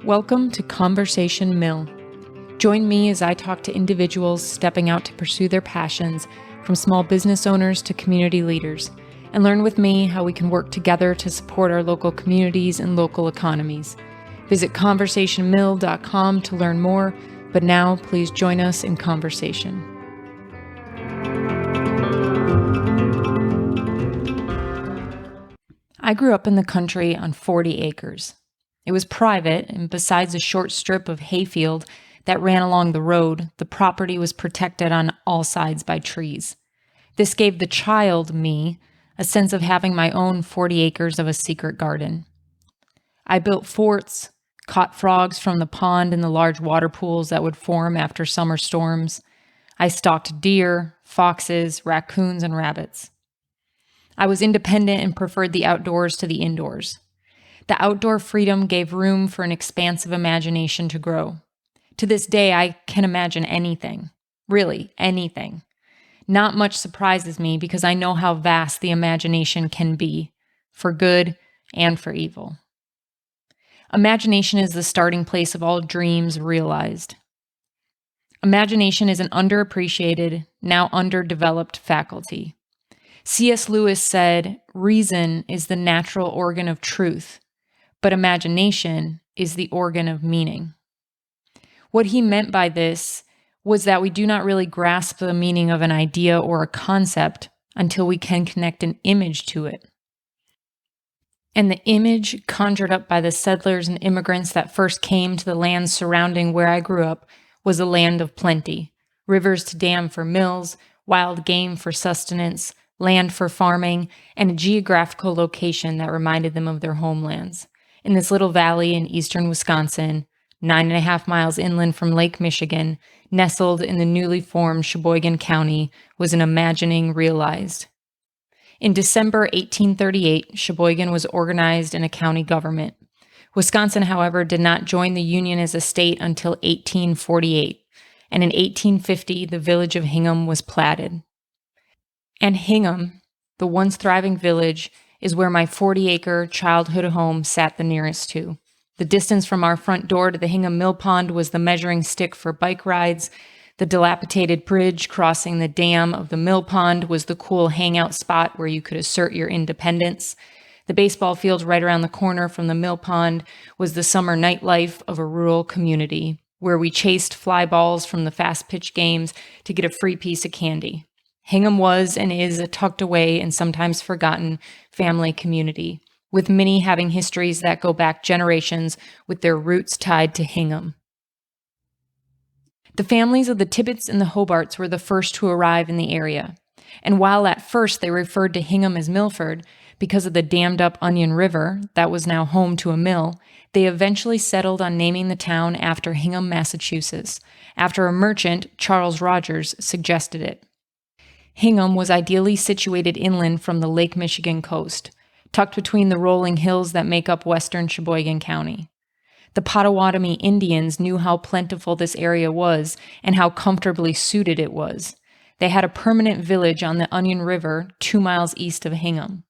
Welcome to Conversation Mill. Join me as I talk to individuals stepping out to pursue their passions, from small business owners to community leaders, and learn with me how we can work together to support our local communities and local economies. Visit conversationmill.com to learn more, but now please join us in conversation. I grew up in the country on 40 acres. It was private, and besides a short strip of hayfield that ran along the road, the property was protected on all sides by trees. This gave the child me a sense of having my own 40 acres of a secret garden. I built forts, caught frogs from the pond in the large water pools that would form after summer storms. I stalked deer, foxes, raccoons, and rabbits. I was independent and preferred the outdoors to the indoors. The outdoor freedom gave room for an expansive imagination to grow. To this day, I can imagine anything. Really, anything. Not much surprises me because I know how vast the imagination can be, for good and for evil. Imagination is the starting place of all dreams realized. Imagination is an underappreciated, now underdeveloped faculty. C.S. Lewis said, "Reason is the natural organ of truth, but imagination is the organ of meaning." What he meant by this was that we do not really grasp the meaning of an idea or a concept until we can connect an image to it. And the image conjured up by the settlers and immigrants that first came to the lands surrounding where I grew up was a land of plenty. Rivers to dam for mills, wild game for sustenance, land for farming, and a geographical location that reminded them of their homelands. In this little valley in eastern Wisconsin, 9.5 miles inland from Lake Michigan, nestled in the newly formed Sheboygan County, was an imagining realized. In December 1838, Sheboygan was organized in a county government. Wisconsin, however, did not join the Union as a state until 1848, and in 1850, the village of Hingham was platted. And Hingham, the once thriving village, is where my 40-acre childhood home sat the nearest to. The distance from our front door to the Hingham Mill Pond was the measuring stick for bike rides. The dilapidated bridge crossing the dam of the mill pond was the cool hangout spot where you could assert your independence. The baseball field right around the corner from the mill pond was the summer nightlife of a rural community, where we chased fly balls from the fast-pitch games to get a free piece of candy. Hingham was and is a tucked away and sometimes forgotten family community, with many having histories that go back generations with their roots tied to Hingham. The families of the Tibbets and the Hobarts were the first to arrive in the area, and while at first they referred to Hingham as Milford because of the dammed-up Onion River that was now home to a mill, they eventually settled on naming the town after Hingham, Massachusetts, after a merchant, Charles Rogers, suggested it. Hingham was ideally situated inland from the Lake Michigan coast, tucked between the rolling hills that make up western Sheboygan County. The Potawatomi Indians knew how plentiful this area was and how comfortably suited it was. They had a permanent village on the Onion River 2 miles east of Hingham.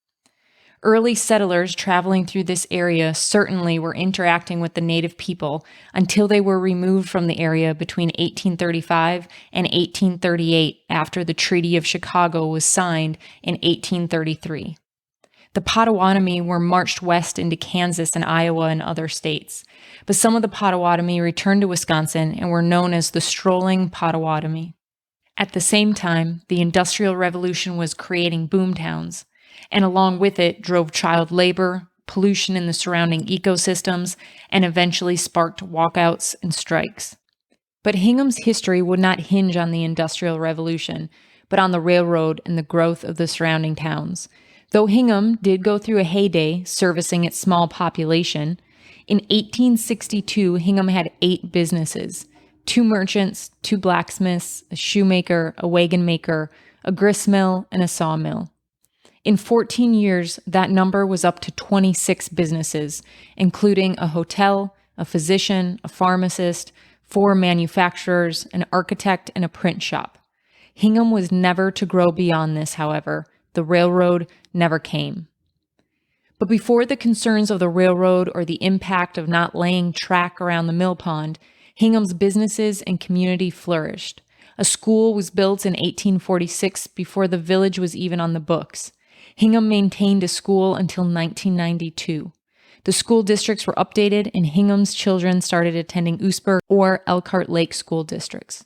Early settlers traveling through this area certainly were interacting with the native people until they were removed from the area between 1835 and 1838 after the Treaty of Chicago was signed in 1833. The Potawatomi were marched west into Kansas and Iowa and other states, but some of the Potawatomi returned to Wisconsin and were known as the strolling Potawatomi. At the same time, the Industrial Revolution was creating boomtowns, and along with it drove child labor, pollution in the surrounding ecosystems, and eventually sparked walkouts and strikes. But Hingham's history would not hinge on the Industrial Revolution, but on the railroad and the growth of the surrounding towns. Though Hingham did go through a heyday servicing its small population, in 1862 Hingham had 8 businesses, 2 merchants, 2 blacksmiths, a shoemaker, a wagon maker, a gristmill, and a sawmill. In 14 years, that number was up to 26 businesses, including a hotel, a physician, a pharmacist, 4 manufacturers, an architect, and a print shop. Hingham was never to grow beyond this, however. The railroad never came. But before the concerns of the railroad or the impact of not laying track around the mill pond, Hingham's businesses and community flourished. A school was built in 1846 before the village was even on the books. Hingham maintained a school until 1992. The school districts were updated, and Hingham's children started attending Oostburg or Elkhart Lake school districts.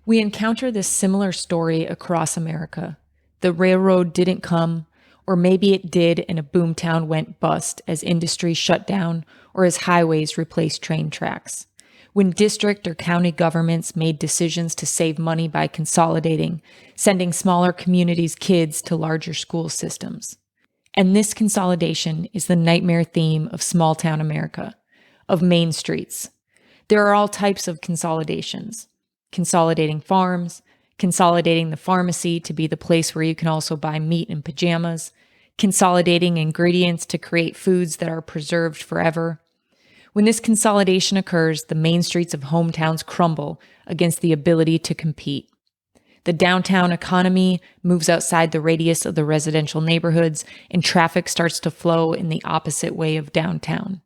We encounter this similar story across America. The railroad didn't come, or maybe it did and a boomtown went bust as industry shut down or as highways replaced train tracks. When district or county governments made decisions to save money by consolidating, sending smaller communities' kids to larger school systems. And this consolidation is the nightmare theme of small town America, of main streets. There are all types of consolidations. Consolidating farms, consolidating the pharmacy to be the place where you can also buy meat and pajamas, consolidating ingredients to create foods that are preserved forever. When this consolidation occurs, the main streets of hometowns crumble against the ability to compete. The downtown economy moves outside the radius of the residential neighborhoods, and traffic starts to flow in the opposite way of downtown.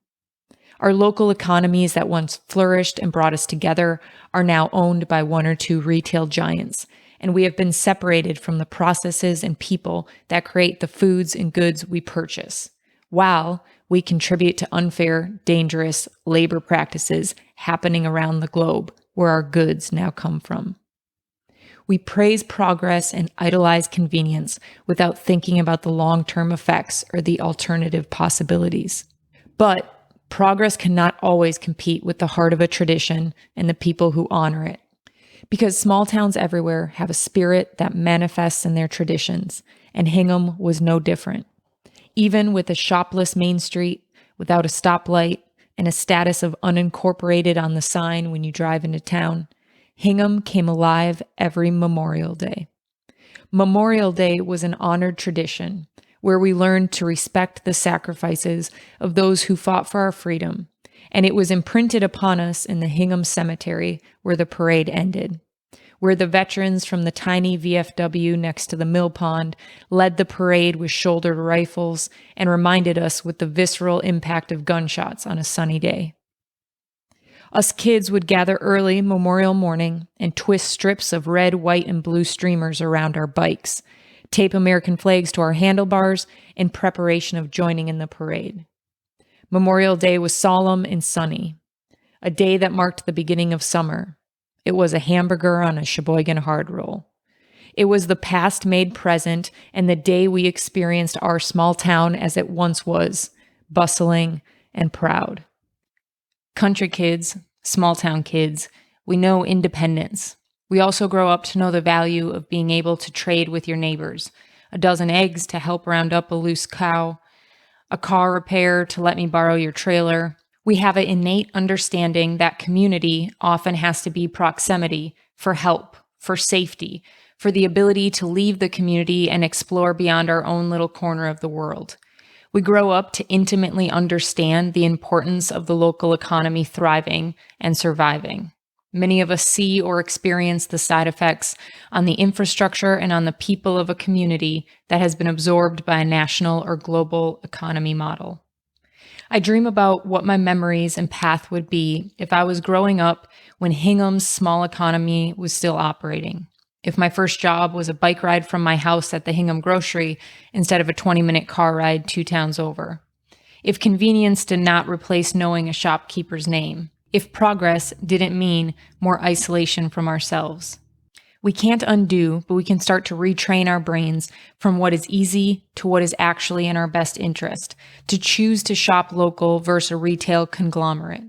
Our local economies that once flourished and brought us together are now owned by one or two retail giants, and we have been separated from the processes and people that create the foods and goods we purchase, while we contribute to unfair, dangerous labor practices happening around the globe where our goods now come from. We praise progress and idolize convenience without thinking about the long-term effects or the alternative possibilities. But progress cannot always compete with the heart of a tradition and the people who honor it. Because small towns everywhere have a spirit that manifests in their traditions, and Hingham was no different. Even with a shopless main street, without a stoplight, and a status of unincorporated on the sign when you drive into town, Hingham came alive every Memorial Day. Memorial Day was an honored tradition where we learned to respect the sacrifices of those who fought for our freedom, and it was imprinted upon us in the Hingham Cemetery where the parade ended, where the veterans from the tiny VFW next to the mill pond led the parade with shouldered rifles and reminded us with the visceral impact of gunshots on a sunny day. Us kids would gather early Memorial morning and twist strips of red, white, and blue streamers around our bikes, tape American flags to our handlebars in preparation of joining in the parade. Memorial Day was solemn and sunny, a day that marked the beginning of summer. It was a hamburger on a Sheboygan hard roll. It was the past made present and the day we experienced our small town as it once was, bustling and proud. Country kids, small town kids, we know independence. We also grow up to know the value of being able to trade with your neighbors, a dozen eggs to help round up a loose cow, a car repair to let me borrow your trailer. We have an innate understanding that community often has to be proximity for help, for safety, for the ability to leave the community and explore beyond our own little corner of the world. We grow up to intimately understand the importance of the local economy thriving and surviving. Many of us see or experience the side effects on the infrastructure and on the people of a community that has been absorbed by a national or global economy model. I dream about what my memories and path would be if I was growing up when Hingham's small economy was still operating. If my first job was a bike ride from my house at the Hingham grocery instead of a 20-minute car ride 2 towns over. If convenience did not replace knowing a shopkeeper's name. If progress didn't mean more isolation from ourselves. We can't undo, but we can start to retrain our brains from what is easy to what is actually in our best interest, to choose to shop local versus a retail conglomerate.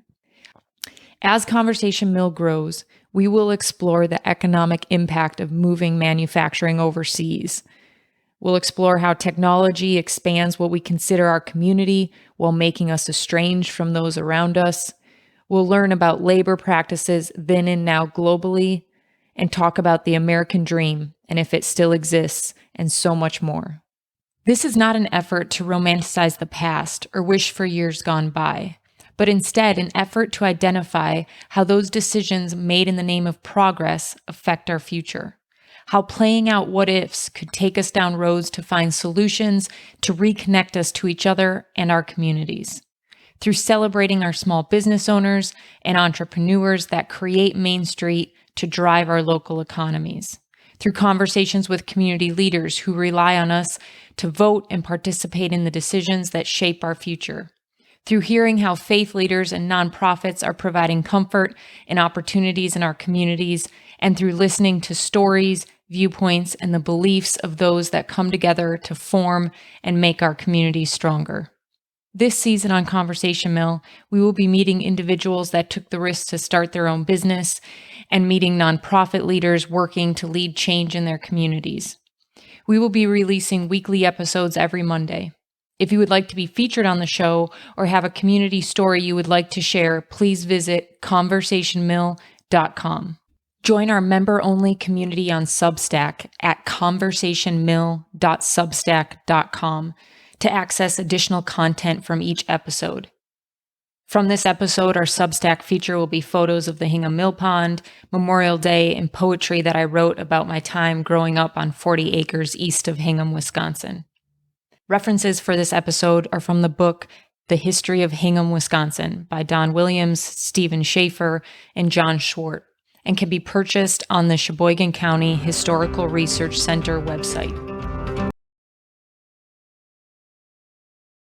As Conversation Mill grows, we will explore the economic impact of moving manufacturing overseas. We'll explore how technology expands what we consider our community while making us estranged from those around us. We'll learn about labor practices then and now globally, and talk about the American dream and if it still exists, and so much more. This is not an effort to romanticize the past or wish for years gone by, but instead an effort to identify how those decisions made in the name of progress affect our future, how playing out what ifs could take us down roads to find solutions to reconnect us to each other and our communities. Through celebrating our small business owners and entrepreneurs that create Main Street to drive our local economies. Through conversations with community leaders who rely on us to vote and participate in the decisions that shape our future. Through hearing how faith leaders and nonprofits are providing comfort and opportunities in our communities, and through listening to stories, viewpoints, and the beliefs of those that come together to form and make our communities stronger. This season on Conversation Mill, we will be meeting individuals that took the risk to start their own business and meeting nonprofit leaders working to lead change in their communities. We will be releasing weekly episodes every Monday. If you would like to be featured on the show or have a community story you would like to share, please visit conversationmill.com. Join our member-only community on Substack at conversationmill.substack.com to access additional content from each episode. From this episode, our Substack feature will be photos of the Hingham Mill Pond, Memorial Day, and poetry that I wrote about my time growing up on 40 acres east of Hingham, Wisconsin. References for this episode are from the book The History of Hingham, Wisconsin by Don Williams, Stephen Schaefer, and John Schwartz, and can be purchased on the Sheboygan County Historical Research Center website.